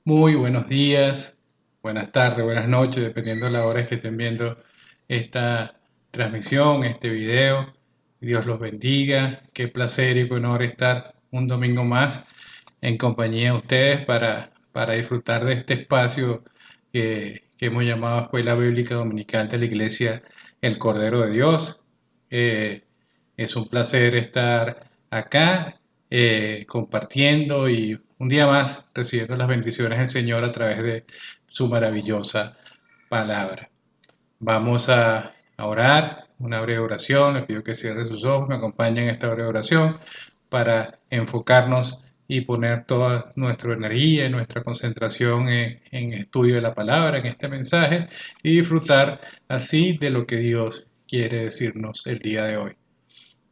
Muy buenos días, buenas tardes, buenas noches, dependiendo de la hora que estén viendo esta transmisión, este video. Dios los bendiga. Qué placer y qué honor estar un domingo más en compañía de ustedes para disfrutar de este espacio que hemos llamado Escuela Bíblica Dominical de la Iglesia El Cordero de Dios. Eh, es un placer estar acá compartiendo y un día más recibiendo las bendiciones del Señor a través de su maravillosa palabra. Vamos a orar, una breve oración. Les pido que cierren sus ojos, me acompañen en esta breve oración para enfocarnos y poner toda nuestra energía y nuestra concentración en estudio de la palabra, en este mensaje, y disfrutar así de lo que Dios quiere decirnos el día de hoy.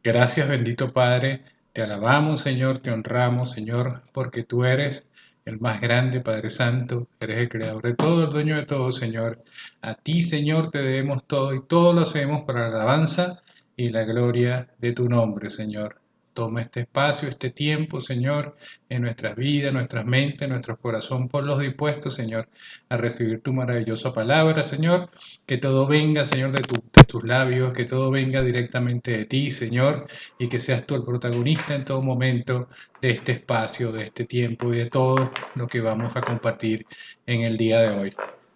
Gracias, bendito Padre, te alabamos, Señor, te honramos, Señor, porque tú eres el más grande, Padre Santo, eres el creador de todo, el dueño de todo, Señor. A ti, Señor, te debemos todo y todo lo hacemos para la alabanza y la gloria de tu nombre, Señor. Toma este espacio, este tiempo, Señor, en nuestras vidas, nuestras mentes, nuestros corazones, ponlos dispuestos, Señor, a recibir tu maravillosa palabra, Señor. Que todo venga, Señor, de tus labios, que todo venga directamente de ti, Señor, y que seas tú el protagonista en todo momento de este espacio, de este tiempo y de todo lo que vamos a compartir en el día de hoy.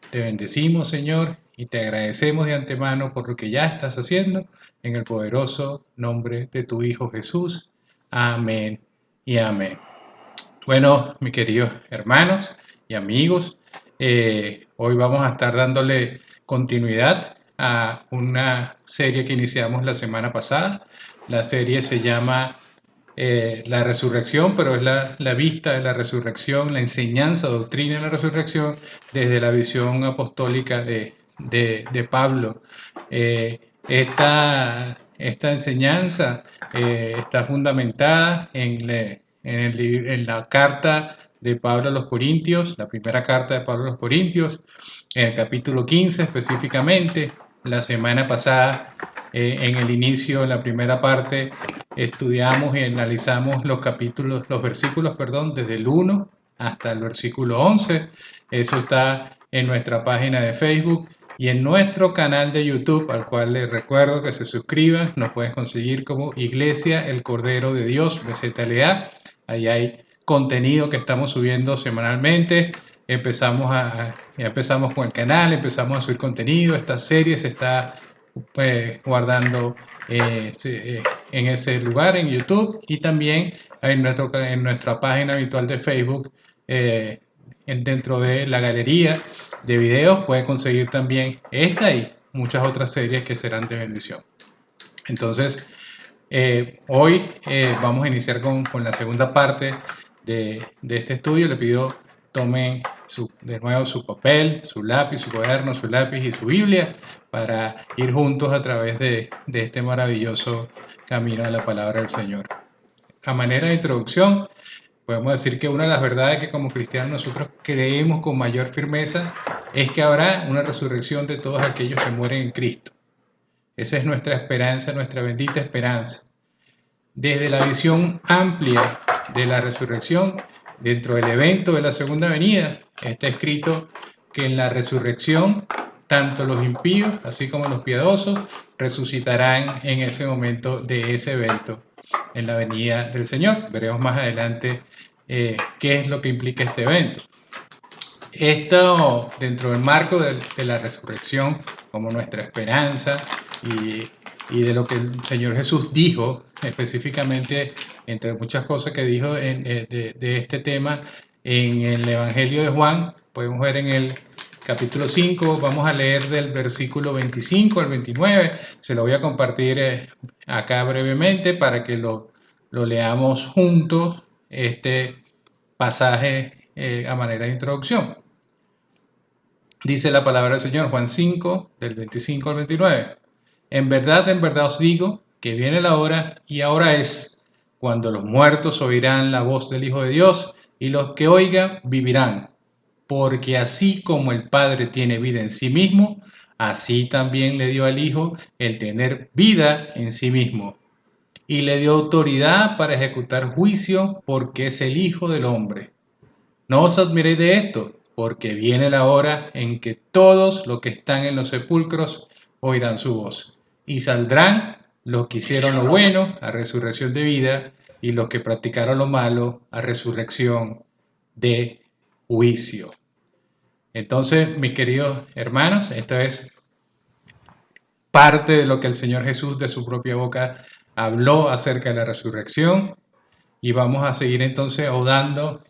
Te bendecimos, Señor, y te agradecemos de antemano por lo que ya estás haciendo en el poderoso nombre de tu Hijo Jesús. Amén y amén. Bueno, mis queridos hermanos y amigos, hoy vamos a estar dándole continuidad a una serie que iniciamos la semana pasada. La serie se llama La Resurrección, pero es la vista de la resurrección, la enseñanza, doctrina de la resurrección desde la visión apostólica de Pablo. Esta enseñanza está fundamentada en la carta de Pablo a los Corintios, la primera carta de Pablo a los Corintios, en el capítulo 15 específicamente. La semana pasada, en el inicio, en la primera parte, estudiamos y analizamos los versículos, perdón, desde el 1 hasta el versículo 11. Eso está en nuestra página de Facebook y en nuestro canal de YouTube, al cual les recuerdo que se suscriban. Nos puedes conseguir como Iglesia El Cordero de Dios, BZLA. Ahí hay contenido que estamos subiendo semanalmente. Ya empezamos con el canal, empezamos a subir contenido. Esta serie se está guardando en ese lugar, en YouTube, y también en nuestra página habitual de Facebook. Dentro de la galería de videos puedes conseguir también esta y muchas otras series que serán de bendición. Entonces, hoy vamos a iniciar con la segunda parte de este estudio. Le pido tomen de nuevo su papel, su lápiz, su cuaderno, su lápiz y su Biblia para ir juntos a través de este maravilloso camino de la palabra del Señor. A manera de introducción, podemos decir que una de las verdades que como cristianos nosotros creemos con mayor firmeza es que habrá una resurrección de todos aquellos que mueren en Cristo. Esa es nuestra esperanza, nuestra bendita esperanza. Desde la visión amplia de la resurrección, dentro del evento de la segunda venida, está escrito que en la resurrección, tanto los impíos, así como los piadosos, resucitarán en ese momento de ese evento, en la venida del Señor. Veremos más adelante qué es lo que implica este evento. Esto dentro del marco de la resurrección como nuestra esperanza y de lo que el Señor Jesús dijo específicamente, entre muchas cosas que dijo de este tema en el Evangelio de Juan. Podemos ver en el capítulo 5, vamos a leer del versículo 25 al 29, se lo voy a compartir acá brevemente para que lo leamos juntos, este pasaje a manera de introducción. Dice la palabra del Señor, Juan 5, del 25 al 29. En verdad os digo que viene la hora y ahora es cuando los muertos oirán la voz del Hijo de Dios y los que oigan vivirán. Porque así como el Padre tiene vida en sí mismo, así también le dio al Hijo el tener vida en sí mismo. Y le dio autoridad para ejecutar juicio porque es el Hijo del Hombre. No os admiréis de esto, porque viene la hora en que todos los que están en los sepulcros oirán su voz, y saldrán los que hicieron lo bueno a resurrección de vida, y los que practicaron lo malo a resurrección de juicio. Entonces, mis queridos hermanos, esto es parte de lo que el Señor Jesús de su propia boca habló acerca de la resurrección. Y vamos a seguir entonces ahondando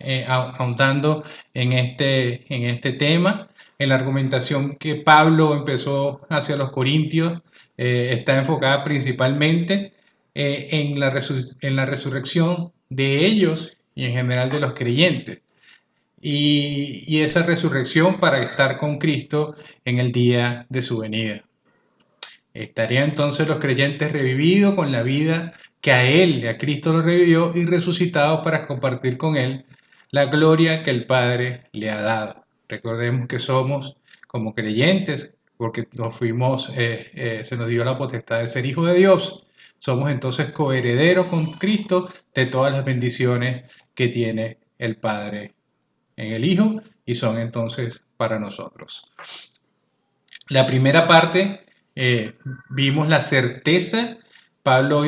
en este tema. En la argumentación que Pablo empezó hacia los Corintios está enfocada principalmente en la resurrección de ellos y en general de los creyentes. Y esa resurrección para estar con Cristo en el día de su venida. Estarían entonces los creyentes revividos con la vida que a Él, a Cristo lo revivió y resucitados para compartir con Él la gloria que el Padre le ha dado. Recordemos que somos como creyentes, porque se nos dio la potestad de ser hijos de Dios. Somos entonces coherederos con Cristo de todas las bendiciones que tiene el Padre en el Hijo y son entonces para nosotros. La primera parte vimos la certeza. Pablo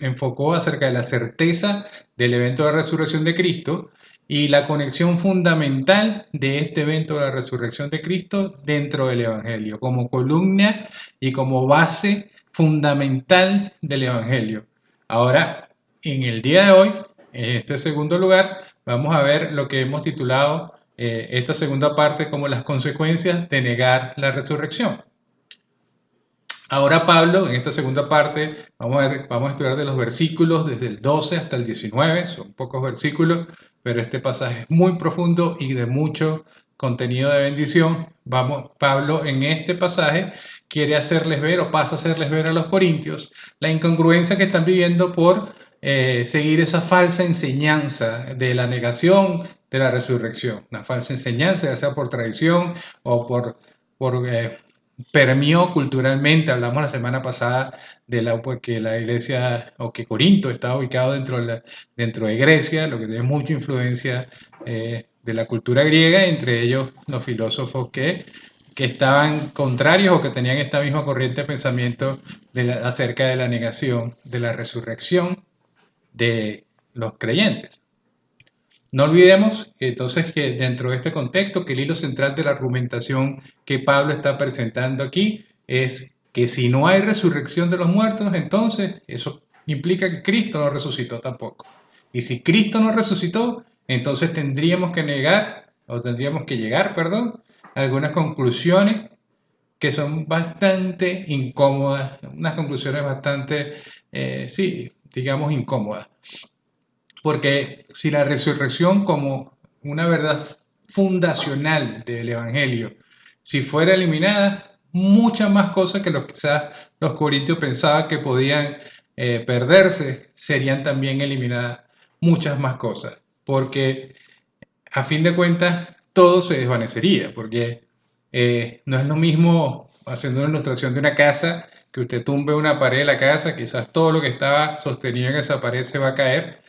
enfocó acerca de la certeza del evento de la resurrección de Cristo y la conexión fundamental de este evento de la resurrección de Cristo dentro del Evangelio, como columna y como base fundamental del Evangelio. Ahora, en el día de hoy, en este segundo lugar, vamos a ver lo que hemos titulado esta segunda parte como las consecuencias de negar la resurrección. Ahora Pablo, en esta segunda parte, vamos a estudiar de los versículos desde el 12 hasta el 19, son pocos versículos, pero este pasaje es muy profundo y de mucho contenido de bendición. Pablo en este pasaje quiere hacerles ver o pasa a hacerles ver a los corintios la incongruencia que están viviendo por seguir esa falsa enseñanza de la negación de la resurrección, una falsa enseñanza, ya sea por tradición o por permeó culturalmente. Hablamos la semana pasada de porque la iglesia, o que Corinto estaba ubicado dentro de Grecia, lo que tiene mucha influencia de la cultura griega, entre ellos los filósofos que estaban contrarios o que tenían esta misma corriente de pensamiento acerca de la negación de la resurrección de los creyentes. No olvidemos entonces que dentro de este contexto, que el hilo central de la argumentación que Pablo está presentando aquí es que si no hay resurrección de los muertos, entonces eso implica que Cristo no resucitó tampoco. Y si Cristo no resucitó, entonces tendríamos que llegar a algunas conclusiones que son bastante incómodas, unas conclusiones bastante, digamos, incómodas. Porque si la resurrección como una verdad fundacional del Evangelio, si fuera eliminada, muchas más cosas que quizás los corintios pensaban que podían perderse, serían también eliminadas muchas más cosas. Porque a fin de cuentas, todo se desvanecería, porque no es lo mismo haciendo una ilustración de una casa, que usted tumbe una pared de la casa, quizás todo lo que estaba sostenido en esa pared se va a caer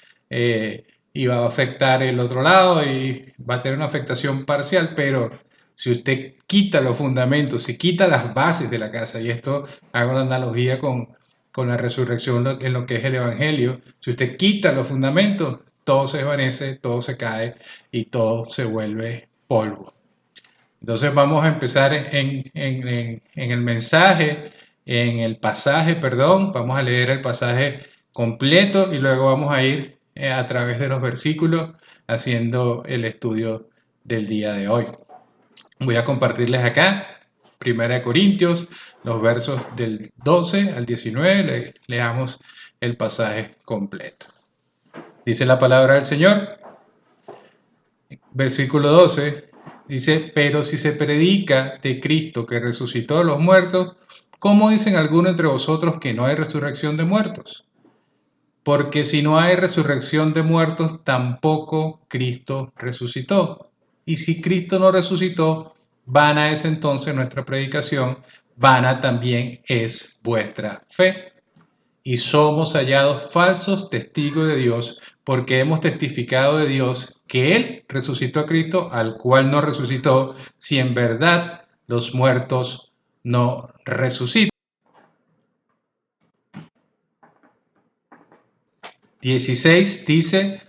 y va a afectar el otro lado y va a tener una afectación parcial, pero si usted quita los fundamentos, si quita las bases de la casa, y esto hago una analogía con la resurrección en lo que es el Evangelio, si usted quita los fundamentos, todo se desvanece, todo se cae y todo se vuelve polvo. Entonces vamos a empezar en el mensaje, en el pasaje, perdón, vamos a leer el pasaje completo y luego vamos a ir a través de los versículos haciendo el estudio del día de hoy. Voy a compartirles acá, 1 Corintios, los versos del 12 al 19, leamos el pasaje completo. Dice la palabra del Señor, versículo 12, dice, pero si se predica de Cristo que resucitó de los muertos, ¿cómo dicen algunos entre vosotros que no hay resurrección de muertos? Porque si no hay resurrección de muertos, tampoco Cristo resucitó. Y si Cristo no resucitó, vana es entonces nuestra predicación, vana también es vuestra fe. Y somos hallados falsos testigos de Dios, porque hemos testificado de Dios que Él resucitó a Cristo, al cual no resucitó, si en verdad los muertos no resucitan. 16 dice,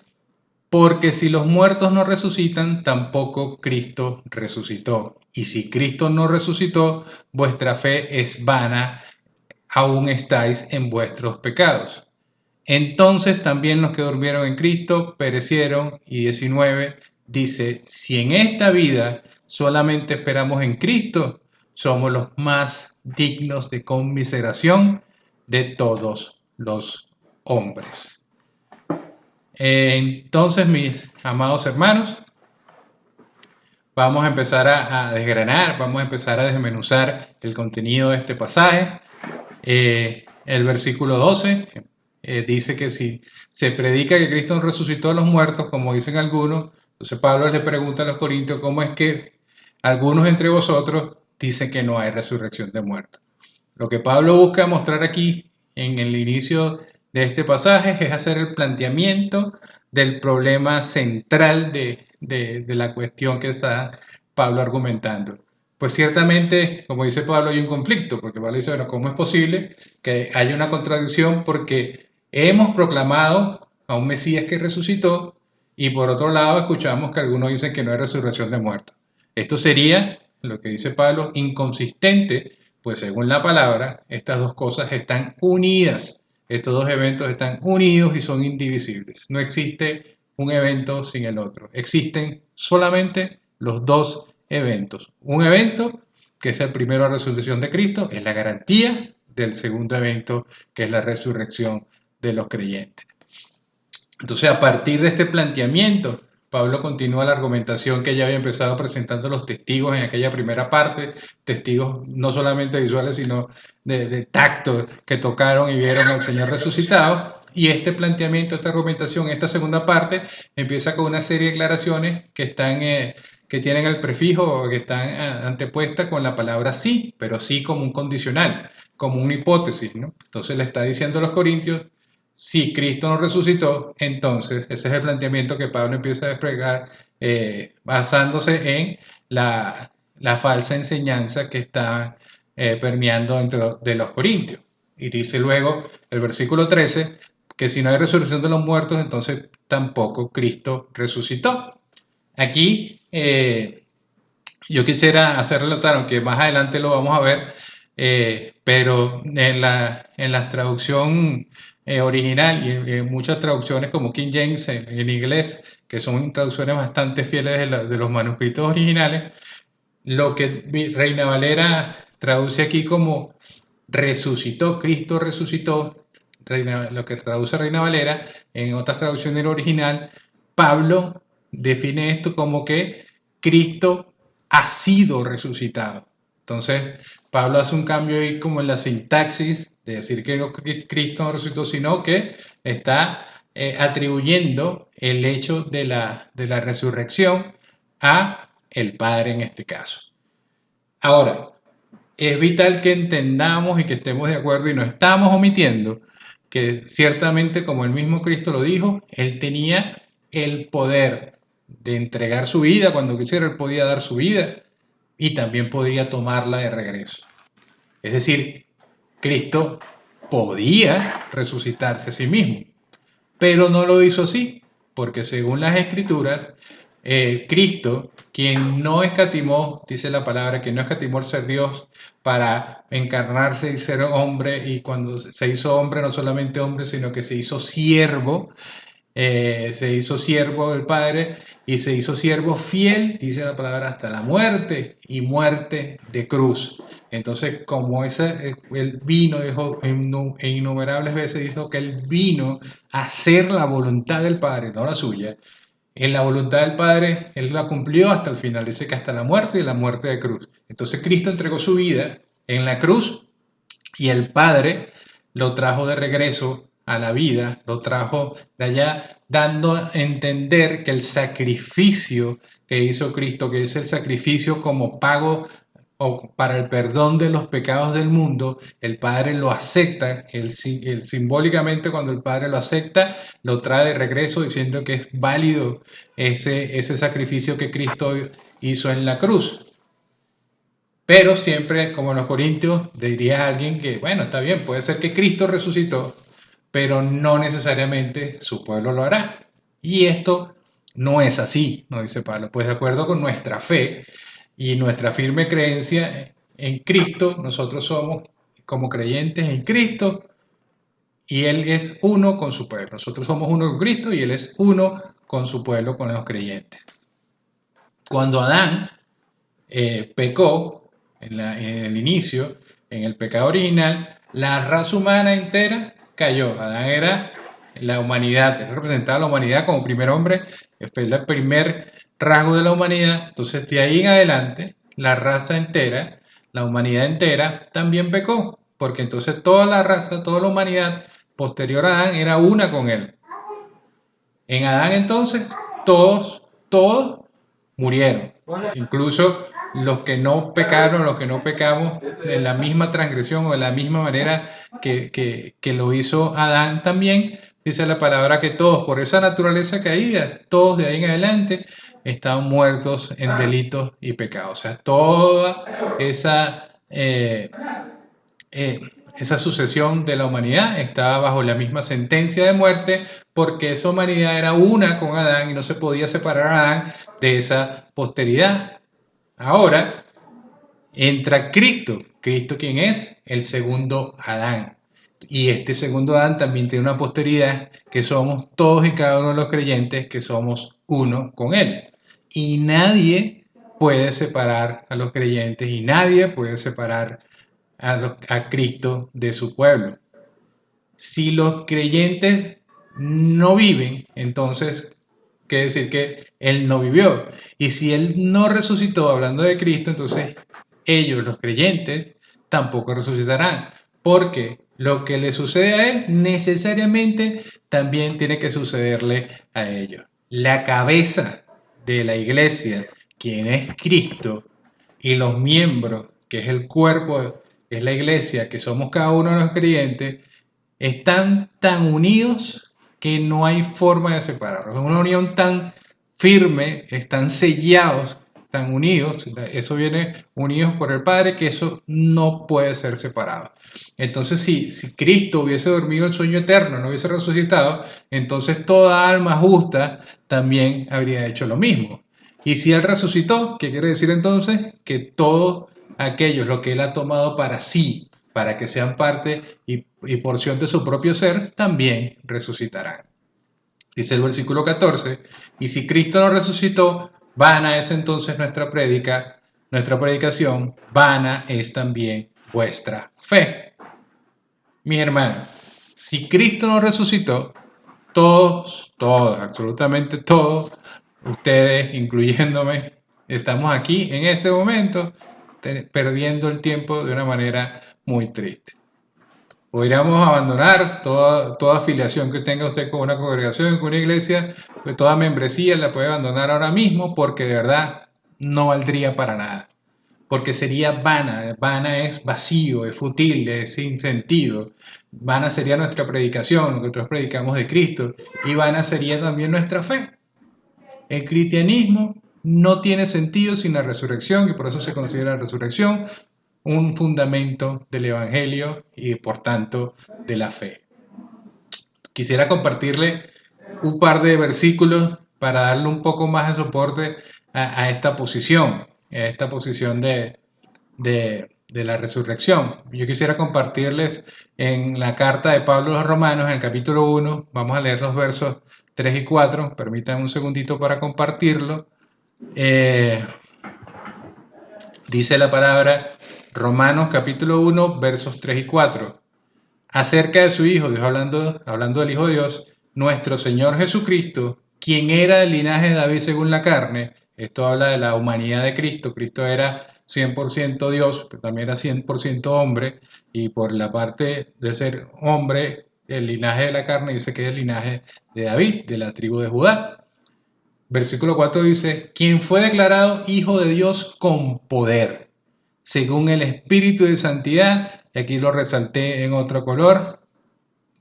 porque si los muertos no resucitan, tampoco Cristo resucitó. Y si Cristo no resucitó, vuestra fe es vana, aún estáis en vuestros pecados. Entonces también los que durmieron en Cristo perecieron. Y 19 dice, si en esta vida solamente esperamos en Cristo, somos los más dignos de conmiseración de todos los hombres. Entonces, mis amados hermanos, vamos a empezar a desgranar, vamos a empezar a desmenuzar el contenido de este pasaje. El versículo 12 dice que si se predica que Cristo resucitó a los muertos, como dicen algunos, entonces Pablo le pregunta a los corintios cómo es que algunos entre vosotros dicen que no hay resurrección de muertos. Lo que Pablo busca mostrar aquí en el inicio de este pasaje es hacer el planteamiento del problema central de la cuestión que está Pablo argumentando. Pues ciertamente, como dice Pablo, hay un conflicto, porque Pablo dice, bueno, ¿cómo es posible que haya una contradicción? Porque hemos proclamado a un Mesías que resucitó y por otro lado escuchamos que algunos dicen que no hay resurrección de muertos. Esto sería, lo que dice Pablo, inconsistente, pues según la palabra, estas dos cosas están unidas. Estos dos eventos están unidos y son indivisibles. No existe un evento sin el otro. Existen solamente los dos eventos. Un evento, que es el primero, la resurrección de Cristo, es la garantía del segundo evento, que es la resurrección de los creyentes. Entonces, a partir de este planteamiento, Pablo continúa la argumentación que ya había empezado presentando los testigos en aquella primera parte, testigos no solamente visuales, sino de tacto, que tocaron y vieron al Señor resucitado. Y este planteamiento, esta argumentación, esta segunda parte, empieza con una serie de declaraciones que están, que tienen el prefijo, que están antepuestas con la palabra sí, pero sí como un condicional, como una hipótesis, ¿no? Entonces le está diciendo a los corintios, si Cristo no resucitó, entonces ese es el planteamiento que Pablo empieza a desplegar basándose en la falsa enseñanza que está permeando dentro de los corintios. Y dice luego el versículo 13 que si no hay resurrección de los muertos, entonces tampoco Cristo resucitó. Aquí yo quisiera hacerle notar, aunque más adelante lo vamos a ver, pero en la traducción original y en muchas traducciones como King James en inglés, que son traducciones bastante fieles de los manuscritos originales, lo que Reina Valera traduce aquí como resucitó, Cristo resucitó, lo que traduce Reina Valera, en otras traducciones del original, Pablo define esto como que Cristo ha sido resucitado. Entonces, Pablo hace un cambio ahí como en la sintaxis de decir que no, Cristo no resucitó, sino que está atribuyendo el hecho de la resurrección a el Padre en este caso. Ahora, es vital que entendamos y que estemos de acuerdo y no estamos omitiendo que ciertamente, como el mismo Cristo lo dijo, Él tenía el poder de entregar su vida cuando quisiera, Él podía dar su vida y también podía tomarla de regreso. Es decir, Cristo podía resucitarse a sí mismo, pero no lo hizo así, porque según las Escrituras, Cristo, quien no escatimó, dice la palabra, que no escatimó el ser Dios para encarnarse y ser hombre, y cuando se hizo hombre, no solamente hombre, sino que se hizo siervo del Padre y se hizo siervo fiel, dice la palabra, hasta la muerte y muerte de cruz. Entonces, como él vino, dijo, innumerables veces dijo que él vino a hacer la voluntad del Padre, no la suya. En la voluntad del Padre, él la cumplió hasta el final, dice que hasta la muerte y la muerte de cruz. Entonces, Cristo entregó su vida en la cruz y el Padre lo trajo de regreso a la vida, lo trajo de allá, dando a entender que el sacrificio que hizo Cristo, que es el sacrificio como pago o para el perdón de los pecados del mundo, el Padre lo acepta, simbólicamente cuando el Padre lo acepta, lo trae de regreso diciendo que es válido ese sacrificio que Cristo hizo en la cruz. Pero siempre, como en los Corintios, diría alguien que, bueno, está bien, puede ser que Cristo resucitó, pero no necesariamente su pueblo lo hará. Y esto no es así, nos dice Pablo, pues de acuerdo con nuestra fe y nuestra firme creencia en Cristo, nosotros somos como creyentes en Cristo y Él es uno con su pueblo. Nosotros somos uno con Cristo y Él es uno con su pueblo, con los creyentes. Cuando Adán pecó en el inicio, en el pecado original, la raza humana entera cayó. Adán era la humanidad, él representaba a la humanidad como primer hombre, fue el primer rasgo de la humanidad. Entonces, de ahí en adelante, la raza entera, la humanidad entera, también pecó, porque entonces toda la raza, toda la humanidad posterior a Adán era una con él. En Adán entonces, todos murieron. Incluso los que no pecaron, los que no pecamos en la misma transgresión o de la misma manera que lo hizo Adán también, dice la palabra que todos, por esa naturaleza caída, todos de ahí en adelante estaban muertos en delitos y pecados. O sea, toda esa sucesión de la humanidad estaba bajo la misma sentencia de muerte porque esa humanidad era una con Adán y no se podía separar a Adán de esa posteridad. Ahora entra Cristo. ¿Cristo quién es? El segundo Adán. Y este segundo Adán también tiene una posteridad que somos todos y cada uno de los creyentes que somos uno con él. Y nadie puede separar a los creyentes y nadie puede separar a Cristo de su pueblo. Si los creyentes no viven, entonces quiere decir que Él no vivió. Y si Él no resucitó, hablando de Cristo, entonces ellos, los creyentes, tampoco resucitarán. Porque lo que le sucede a Él necesariamente también tiene que sucederle a ellos. La cabeza de la iglesia, quien es Cristo, y los miembros, que es el cuerpo, que es la iglesia, que somos cada uno de los creyentes, están tan unidos que no hay forma de separarlos. Es una unión tan firme, están sellados, tan unidos, eso viene unidos por el Padre, que eso no puede ser separado. Entonces, si Cristo hubiese dormido el sueño eterno, no hubiese resucitado, entonces toda alma justa también habría hecho lo mismo. Y si Él resucitó, ¿qué quiere decir entonces? Que todos aquellos, lo que Él ha tomado para sí, para que sean parte y porción de su propio ser, también resucitarán. Dice el versículo 14, y si Cristo no resucitó, vana es entonces nuestra predicación, vana es también vuestra fe. Mis hermanos, si Cristo no resucitó, todos, absolutamente todos, ustedes, incluyéndome, estamos aquí en este momento perdiendo el tiempo de una manera muy triste. Podríamos abandonar toda afiliación que tenga usted con una congregación, con una iglesia, pues toda membresía la puede abandonar ahora mismo porque de verdad no valdría para nada. Porque sería vana, vana es vacío, es fútil, es sin sentido. Vana sería nuestra predicación, lo que nosotros predicamos de Cristo, y vana sería también nuestra fe. El cristianismo no tiene sentido sin la resurrección y por eso se considera la resurrección un fundamento del Evangelio y por tanto de la fe. Quisiera compartirle un par de versículos para darle un poco más de soporte a esta posición de la resurrección. Yo quisiera compartirles en la carta de Pablo a los Romanos, en el capítulo 1, vamos a leer los versos 3 y 4, permítanme un segundito para compartirlo. Dice la palabra Romanos capítulo 1, versos 3 y 4. Acerca de su Hijo, Dios hablando del Hijo de Dios, nuestro Señor Jesucristo, quien era del linaje de David según la carne. Esto habla de la humanidad de Cristo. Cristo era 100% Dios, pero también era 100% hombre. Y por la parte de ser hombre, el linaje de la carne dice que es el linaje de David, de la tribu de Judá. Versículo 4 dice, quien fue declarado Hijo de Dios con poder. según el Espíritu de Santidad, y aquí lo resalté en otro color,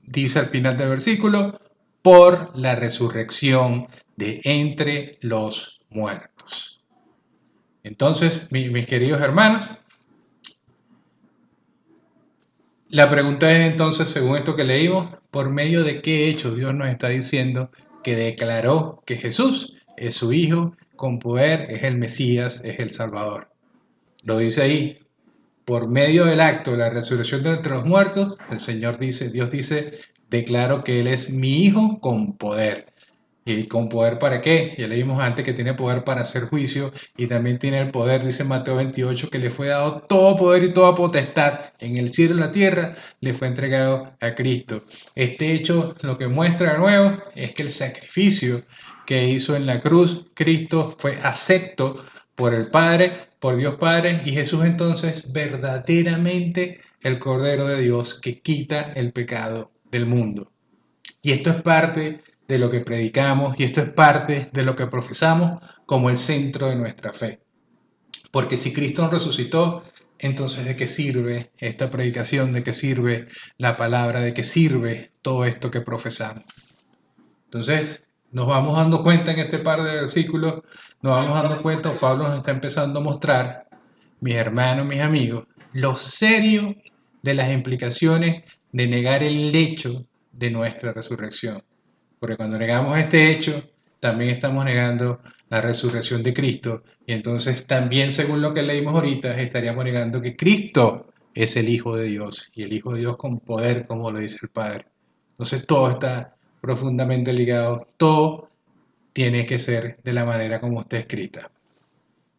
dice al final del versículo, por la resurrección de entre los muertos. Entonces, mis queridos hermanos, la pregunta es entonces, según esto que leímos, ¿por medio de qué hecho Dios nos está diciendo que declaró que Jesús es su Hijo, con poder, es el Mesías, es el Salvador? Lo dice ahí, por medio del acto de la resurrección de entre los muertos, el Señor dice, Dios dice, declaro que Él es mi Hijo con poder. ¿Y con poder para qué? Ya leímos antes que tiene poder para hacer juicio y también tiene el poder, dice Mateo 28, que le fue dado todo poder y toda potestad en el cielo y la tierra, le fue entregado a Cristo. Este hecho lo que muestra de nuevo es que el sacrificio que hizo en la cruz, Cristo fue acepto por el Padre, por Dios Padre, y Jesús entonces verdaderamente el Cordero de Dios que quita el pecado del mundo. Y esto es parte de lo que predicamos y esto es parte de lo que profesamos como el centro de nuestra fe. Porque si Cristo nos resucitó, entonces ¿de qué sirve esta predicación? ¿De qué sirve la palabra? ¿De qué sirve todo esto que profesamos? Entonces nos vamos dando cuenta en este par de versículos, nos vamos dando cuenta, Pablo nos está empezando a mostrar, mis hermanos, mis amigos, lo serio de las implicaciones de negar el hecho de nuestra resurrección. Porque cuando negamos este hecho, también estamos negando la resurrección de Cristo. Y entonces también, según lo que leímos ahorita, estaríamos negando que Cristo es el Hijo de Dios. Y el Hijo de Dios con poder, como lo dice el Padre. Entonces todo está profundamente ligado. Todo tiene que ser de la manera como está escrita.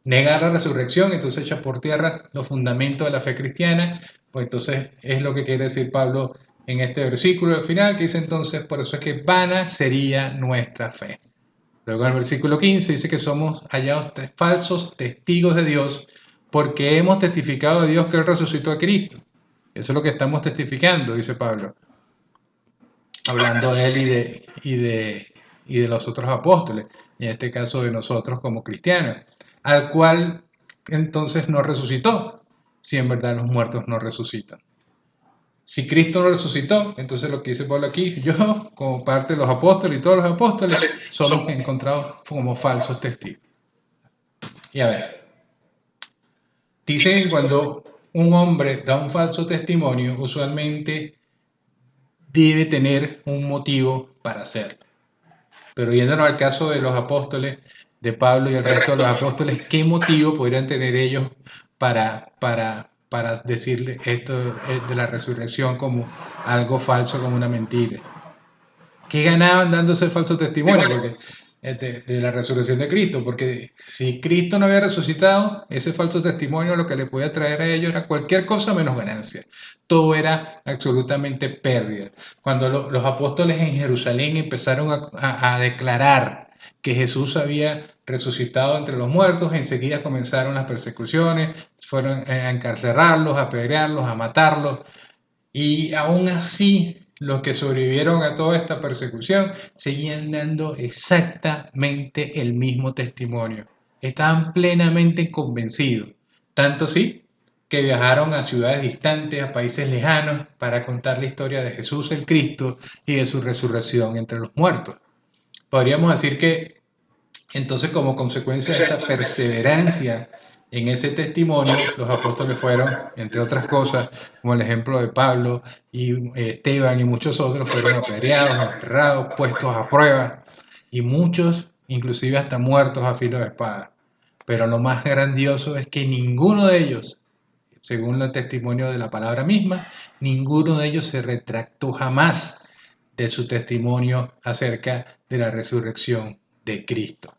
Negar la resurrección, entonces echa por tierra los fundamentos de la fe cristiana, pues entonces es lo que quiere decir Pablo en este versículo al final, que dice entonces, por eso es que vana sería nuestra fe. Luego en el versículo 15 dice que somos hallados falsos testigos de Dios porque hemos testificado de Dios que Él resucitó a Cristo. Eso es lo que estamos testificando, dice Pablo, hablando de Él y de los otros apóstoles, y en este caso de nosotros como cristianos, al cual entonces no resucitó, si en verdad los muertos no resucitan. Si Cristo no resucitó, entonces lo que dice Pablo aquí, yo como parte de los apóstoles y todos los apóstoles somos encontrados como falsos testigos. Y a ver, dicen que cuando un hombre da un falso testimonio, usualmente debe tener un motivo para hacerlo. Pero yéndonos al caso de los apóstoles, de Pablo y el resto de los apóstoles, ¿qué motivo podrían tener ellos para decirle esto de la resurrección como algo falso, como una mentira? ¿Qué ganaban dándose el falso testimonio? Porque de la resurrección de Cristo, porque si Cristo no había resucitado, ese falso testimonio lo que le podía traer a ellos era cualquier cosa menos ganancia. Todo era absolutamente pérdida. Cuando los apóstoles en Jerusalén empezaron a declarar que Jesús había resucitado entre los muertos, enseguida comenzaron las persecuciones, fueron a encarcelarlos, a apedrearlos, a matarlos, y aún así los que sobrevivieron a toda esta persecución seguían dando exactamente el mismo testimonio. Estaban plenamente convencidos. Tanto sí que viajaron a ciudades distantes, a países lejanos, para contar la historia de Jesús el Cristo y de su resurrección entre los muertos. Podríamos decir que entonces, como consecuencia de esta perseverancia en ese testimonio, los apóstoles fueron, entre otras cosas, como el ejemplo de Pablo y Esteban y muchos otros, fueron apedreados, encerrados, puestos a prueba y muchos, inclusive hasta muertos a filo de espada. Pero lo más grandioso es que ninguno de ellos, según el testimonio de la palabra misma, ninguno de ellos se retractó jamás de su testimonio acerca de la resurrección de Cristo.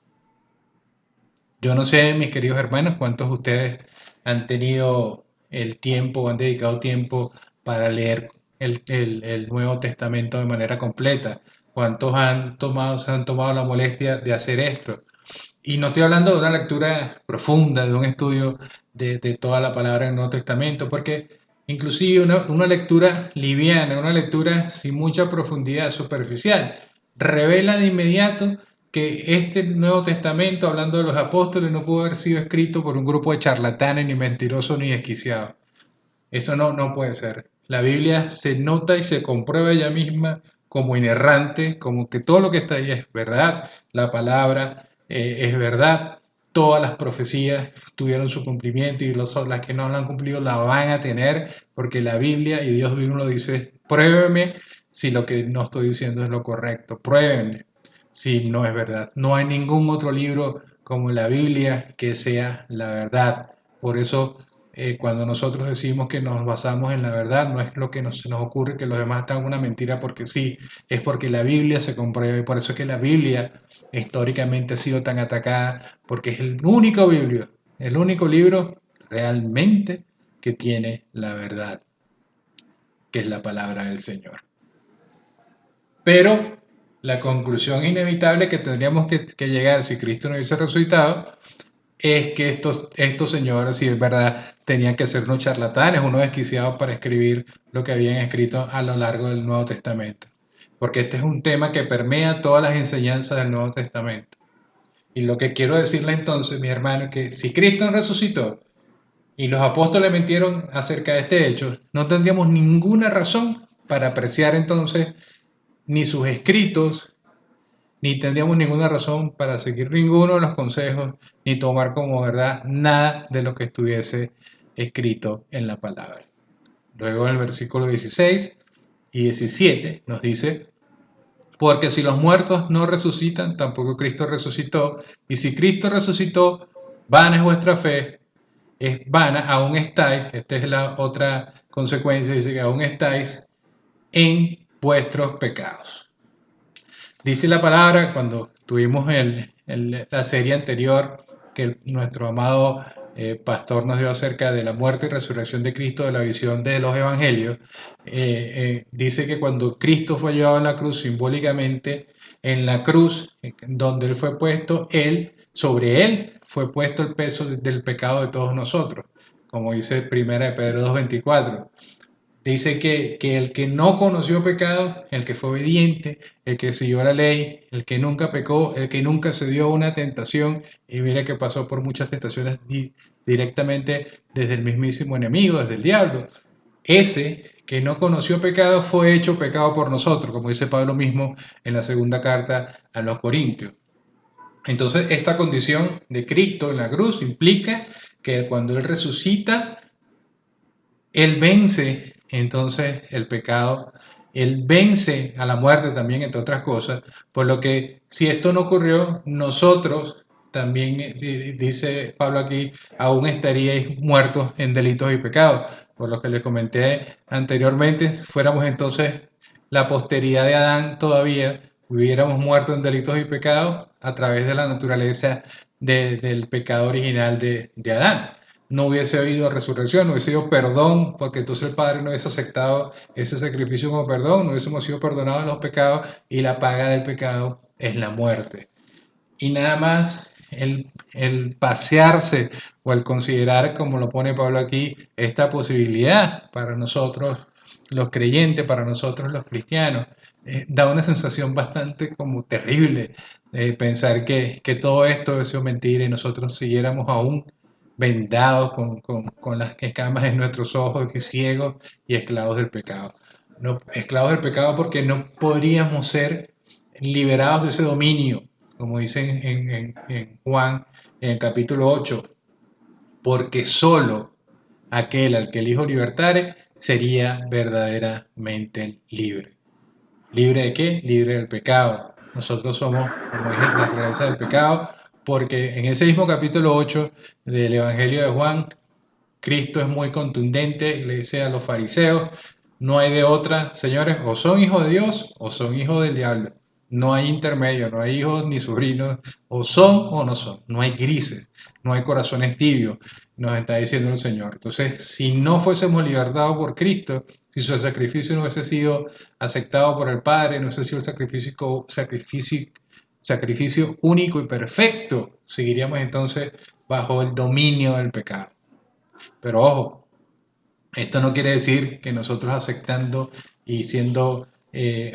Yo no sé, mis queridos hermanos, cuántos de ustedes han tenido el tiempo, han dedicado tiempo para leer el Nuevo Testamento de manera completa. ¿Cuántos se han tomado la molestia de hacer esto? Y no estoy hablando de una lectura profunda, de un estudio de toda la palabra del Nuevo Testamento, porque inclusive una lectura liviana, una lectura sin mucha profundidad, superficial, revela de inmediato que este Nuevo Testamento, hablando de los apóstoles, no pudo haber sido escrito por un grupo de charlatanes, ni mentirosos, ni desquiciados. Eso no puede ser. La Biblia se nota y se comprueba ella misma como inerrante, como que todo lo que está ahí es verdad, la palabra es verdad, todas las profecías tuvieron su cumplimiento y las que no lo han cumplido la van a tener, porque la Biblia y Dios mismo lo dice, pruébeme si lo que no estoy diciendo es lo correcto, pruébenme si no es verdad. No hay ningún otro libro como la Biblia que sea la verdad. Por eso cuando nosotros decimos que nos basamos en la verdad, no es lo que se nos ocurre que los demás están una mentira porque sí, es porque la Biblia se comprueba y por eso es que la Biblia históricamente ha sido tan atacada, porque es el único libro realmente que tiene la verdad, que es la palabra del Señor. Pero la conclusión inevitable que tendríamos que llegar si Cristo no hubiese resucitado es que estos señores, si es verdad, tenían que ser unos charlatanes, unos desquiciados para escribir lo que habían escrito a lo largo del Nuevo Testamento. Porque este es un tema que permea todas las enseñanzas del Nuevo Testamento. Y lo que quiero decirle entonces, mis hermanos, es que si Cristo resucitó y los apóstoles mintieron acerca de este hecho, no tendríamos ninguna razón para apreciar entonces ni sus escritos, ni tendríamos ninguna razón para seguir ninguno de los consejos, ni tomar como verdad nada de lo que estuviese escrito en la palabra. Luego en el versículo 16 y 17 nos dice, porque si los muertos no resucitan, tampoco Cristo resucitó, y si Cristo resucitó, vana es vuestra fe, es vana, aún estáis, esta es la otra consecuencia, dice que aún estáis en vuestros pecados. Dice la palabra, cuando tuvimos la serie anterior que nuestro amado pastor nos dio acerca de la muerte y resurrección de Cristo, de la visión de los evangelios, dice que cuando Cristo fue llevado a la cruz, simbólicamente en la cruz donde Él fue puesto, sobre Él fue puesto el peso del pecado de todos nosotros, como dice 1 de Pedro 2:24. Dice que el que no conoció pecado, el que fue obediente, el que siguió la ley, el que nunca pecó, el que nunca se dio a una tentación, y mira que pasó por muchas tentaciones directamente desde el mismísimo enemigo, desde el diablo. Ese que no conoció pecado fue hecho pecado por nosotros, como dice Pablo mismo en la segunda carta a los Corintios. Entonces, esta condición de Cristo en la cruz implica que cuando Él resucita, Él vence entonces el pecado, Él vence a la muerte también, entre otras cosas, por lo que si esto no ocurrió, nosotros también, dice Pablo aquí, aún estaríais muertos en delitos y pecados. Por lo que les comenté anteriormente, fuéramos entonces la posteridad de Adán todavía, hubiéramos muerto en delitos y pecados a través de la naturaleza del pecado original de Adán. No hubiese habido resurrección, no hubiese habido perdón, porque entonces el Padre no hubiese aceptado ese sacrificio como perdón, no hubiésemos sido perdonados los pecados y la paga del pecado es la muerte. Y nada más el pasearse o el considerar, como lo pone Pablo aquí, esta posibilidad para nosotros los creyentes, para nosotros los cristianos, da una sensación bastante como terrible pensar que todo esto es mentira y nosotros siguiéramos aún vendados con las escamas en nuestros ojos y ciegos y esclavos del pecado. No, esclavos del pecado porque no podríamos ser liberados de ese dominio, como dicen en Juan en el capítulo 8, porque solo aquel al que el Hijo libertare sería verdaderamente libre. ¿Libre de qué? Libre del pecado. Nosotros somos, como dije, naturaleza del pecado, porque en ese mismo capítulo 8 del Evangelio de Juan, Cristo es muy contundente y le dice a los fariseos, no hay de otra, señores, o son hijos de Dios o son hijos del diablo. No hay intermedio, no hay hijos ni sobrinos, o son o no son, no hay grises, no hay corazones tibios, nos está diciendo el Señor. Entonces, si no fuésemos libertados por Cristo, si su sacrificio no hubiese sido aceptado por el Padre, no hubiese sido el sacrificio único y perfecto, seguiríamos entonces bajo el dominio del pecado. Pero ojo, esto no quiere decir que nosotros aceptando y siendo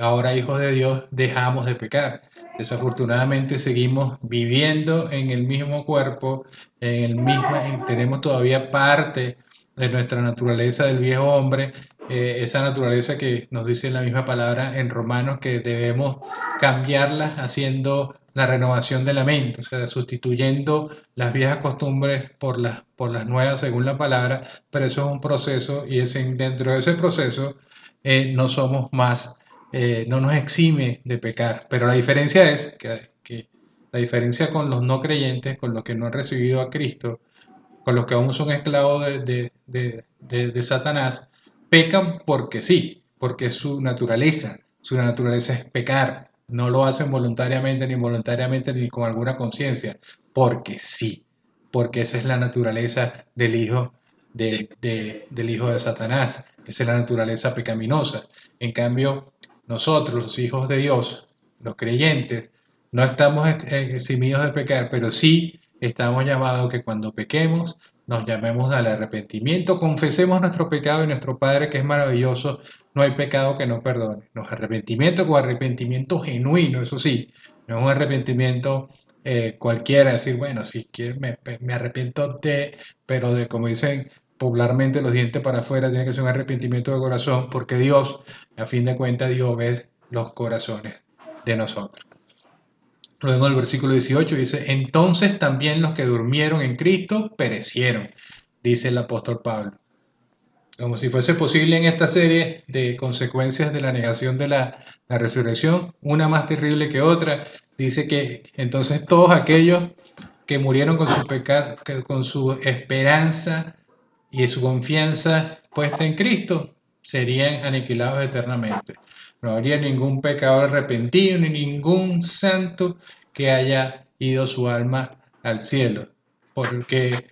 ahora hijos de Dios dejamos de pecar. Desafortunadamente seguimos viviendo en el mismo cuerpo, tenemos todavía parte de nuestra naturaleza del viejo hombre, esa naturaleza que nos dice la misma palabra en Romanos que debemos cambiarla haciendo la renovación de la mente, o sea, sustituyendo las viejas costumbres por las nuevas según la palabra, pero eso es un proceso y dentro de ese proceso no somos más, no nos exime de pecar, pero la diferencia es que la diferencia con los no creyentes, con los que no han recibido a Cristo, con los que aún son esclavos de Satanás, pecan porque sí, porque es su naturaleza es pecar, no lo hacen voluntariamente ni involuntariamente ni con alguna conciencia, porque sí, porque esa es la naturaleza del hijo de Satanás, esa es la naturaleza pecaminosa. En cambio, nosotros, los hijos de Dios, los creyentes, no estamos eximidos de pecar, pero sí estamos llamados que cuando pequemos nos llamemos al arrepentimiento, confesemos nuestro pecado y nuestro Padre que es maravilloso, no hay pecado que no perdone. Nos arrepentimiento con arrepentimiento genuino, eso sí, no es un arrepentimiento cualquiera, decir, bueno, si quieres me arrepiento pero de como dicen popularmente los dientes para afuera, tiene que ser un arrepentimiento de corazón, porque Dios, a fin de cuentas, Dios ve los corazones de nosotros. Luego en el versículo 18 dice, entonces también los que durmieron en Cristo perecieron, dice el apóstol Pablo. Como si fuese posible en esta serie de consecuencias de la negación de la resurrección, una más terrible que otra, dice que entonces todos aquellos que murieron con su pecado, con su esperanza y su confianza puesta en Cristo, serían aniquilados eternamente. No habría ningún pecador arrepentido ni ningún santo que haya ido su alma al cielo, porque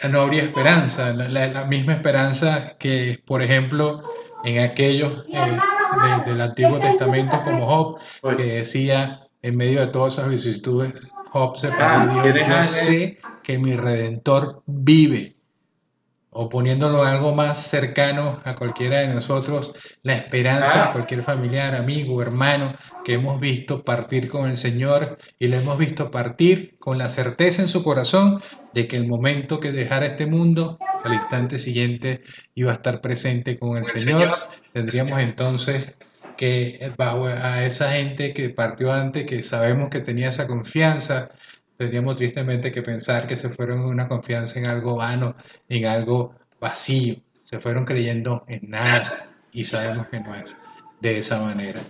no habría esperanza, la misma esperanza que, por ejemplo, en aquellos del Antiguo Testamento como Job, que decía, en medio de todas esas vicisitudes, Job se paró y dijo, yo sé que mi Redentor vive, o poniéndolo algo más cercano a cualquiera de nosotros, la esperanza de cualquier familiar, amigo, hermano que hemos visto partir con el Señor y lo hemos visto partir con la certeza en su corazón de que el momento que dejara este mundo, al instante siguiente iba a estar presente con el Señor. Tendríamos entonces que bajo a esa gente que partió antes, que sabemos que tenía esa confianza, tendríamos tristemente que pensar que se fueron en una confianza en algo vano, en algo vacío, se fueron creyendo en nada y sabemos que no es de esa manera.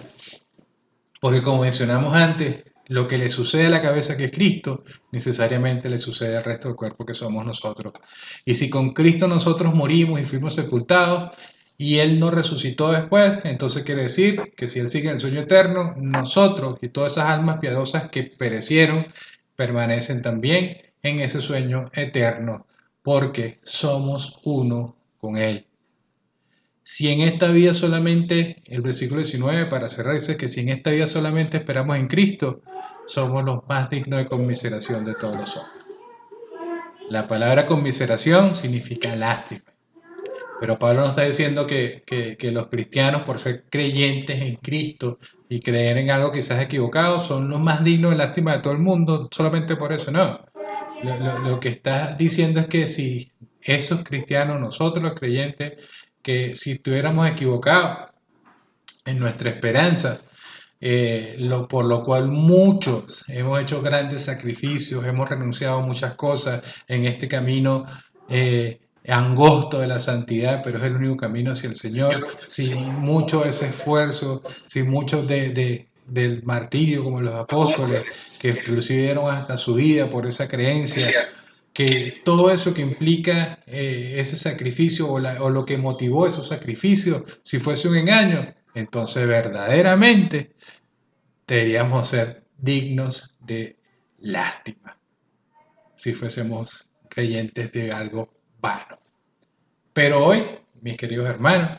Porque como mencionamos antes, lo que le sucede a la cabeza que es Cristo, necesariamente le sucede al resto del cuerpo que somos nosotros. Y si con Cristo nosotros morimos y fuimos sepultados y Él no resucitó después, entonces quiere decir que si Él sigue en el sueño eterno, nosotros y todas esas almas piadosas que perecieron permanecen también en ese sueño eterno, porque somos uno con Él. Si en esta vida solamente, el versículo 19 para cerrar dice que si en esta vida solamente esperamos en Cristo, somos los más dignos de conmiseración de todos los hombres. La palabra conmiseración significa lástima. Pero Pablo nos está diciendo que los cristianos, por ser creyentes en Cristo y creer en algo quizás equivocado, son los más dignos de lástima de todo el mundo, solamente por eso no. Lo que está diciendo es que si esos cristianos, nosotros los creyentes, que si estuviéramos equivocados en nuestra esperanza, por lo cual muchos hemos hecho grandes sacrificios, hemos renunciado a muchas cosas en este camino angosto de la santidad, pero es el único camino hacia el Señor, sin mucho de ese esfuerzo, sin mucho del martirio como los apóstoles, que inclusive dieron hasta su vida por esa creencia, que todo eso que implica ese sacrificio o lo que motivó esos sacrificios, si fuese un engaño, entonces verdaderamente deberíamos ser dignos de lástima si fuésemos creyentes de algo vano. Pero hoy, mis queridos hermanos,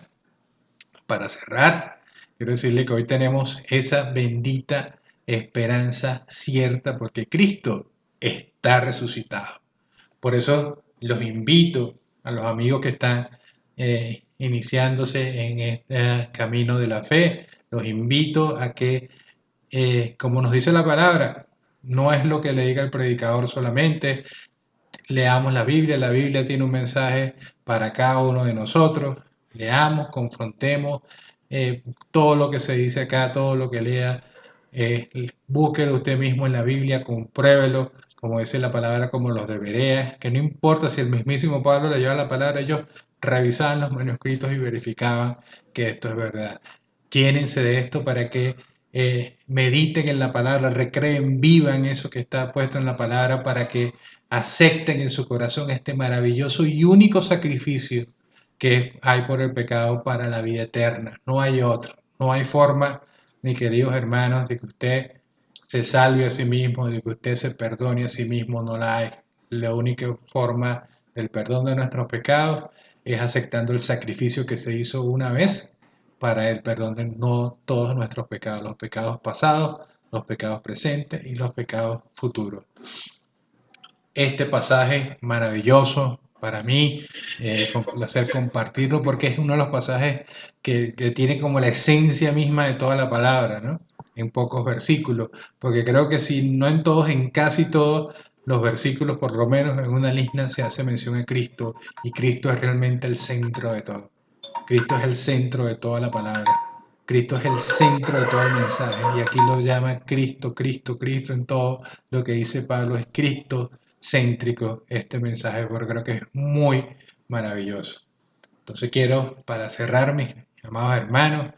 para cerrar, quiero decirle que hoy tenemos esa bendita esperanza cierta porque Cristo está resucitado. Por eso los invito a los amigos que están iniciándose en este camino de la fe, los invito a que como nos dice la palabra, no es lo que le diga el predicador solamente. Leamos la Biblia tiene un mensaje para cada uno de nosotros. Leamos, confrontemos todo lo que se dice acá, todo lo que lea, búsquelo usted mismo en la Biblia, compruébelo, como dice la palabra, como los de Berea, que no importa si el mismísimo Pablo le lleva la palabra, ellos revisaban los manuscritos y verificaban que esto es verdad. Llénense de esto para que mediten en la palabra, recreen, vivan eso que está puesto en la palabra, para que acepten en su corazón este maravilloso y único sacrificio que hay por el pecado para la vida eterna. No hay otro, no hay forma, mis queridos hermanos, de que usted se salve a sí mismo, de que usted se perdone a sí mismo, no la hay. La única forma del perdón de nuestros pecados es aceptando el sacrificio que se hizo una vez para el perdón de no todos nuestros pecados, los pecados pasados, los pecados presentes y los pecados futuros. Este pasaje maravilloso para mí, fue un placer compartirlo porque es uno de los pasajes que tiene como la esencia misma de toda la palabra, ¿no? En pocos versículos, porque creo que si no en todos, en casi todos los versículos, por lo menos en una lista se hace mención a Cristo, y Cristo es realmente el centro de todo. Cristo es el centro de toda la palabra. Cristo es el centro de todo el mensaje, y aquí lo llama Cristo, Cristo, Cristo. En todo lo que dice Pablo es Cristo céntrico este mensaje, porque creo que es muy maravilloso. Entonces quiero, para cerrar, mis amados hermanos,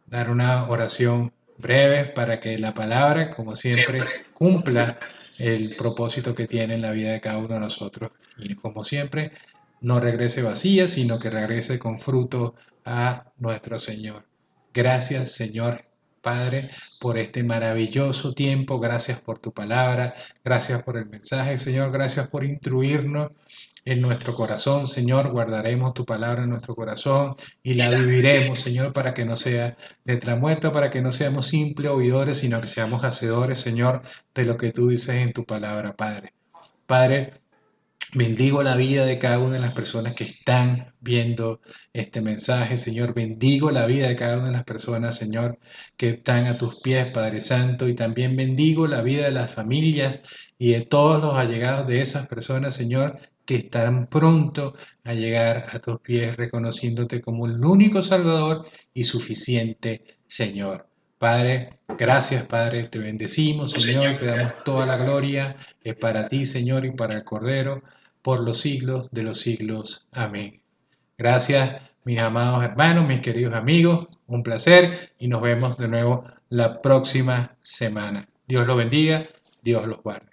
dar una oración breve para que la palabra, como siempre, cumpla el propósito que tiene en la vida de cada uno de nosotros. Y como siempre, no regrese vacía, sino que regrese con fruto a nuestro Señor. Gracias, Señor Padre, por este maravilloso tiempo. Gracias por tu palabra. Gracias por el mensaje, Señor. Gracias por instruirnos en nuestro corazón, Señor. Guardaremos tu palabra en nuestro corazón y la viviremos, Señor, para que no sea letra muerta, para que no seamos simples oidores, sino que seamos hacedores, Señor, de lo que tú dices en tu palabra, Padre. Padre, bendigo la vida de cada una de las personas que están viendo este mensaje, Señor. Bendigo la vida de cada una de las personas, Señor, que están a tus pies, Padre Santo. Y también bendigo la vida de las familias y de todos los allegados de esas personas, Señor, que estarán pronto a llegar a tus pies, reconociéndote como el único Salvador y suficiente, Señor. Padre, gracias, Padre. Te bendecimos, Señor. Te damos toda la gloria. Es para ti, Señor, y para el Cordero por los siglos de los siglos. Amén. Gracias, mis amados hermanos, mis queridos amigos. Un placer y nos vemos de nuevo la próxima semana. Dios los bendiga, Dios los guarde.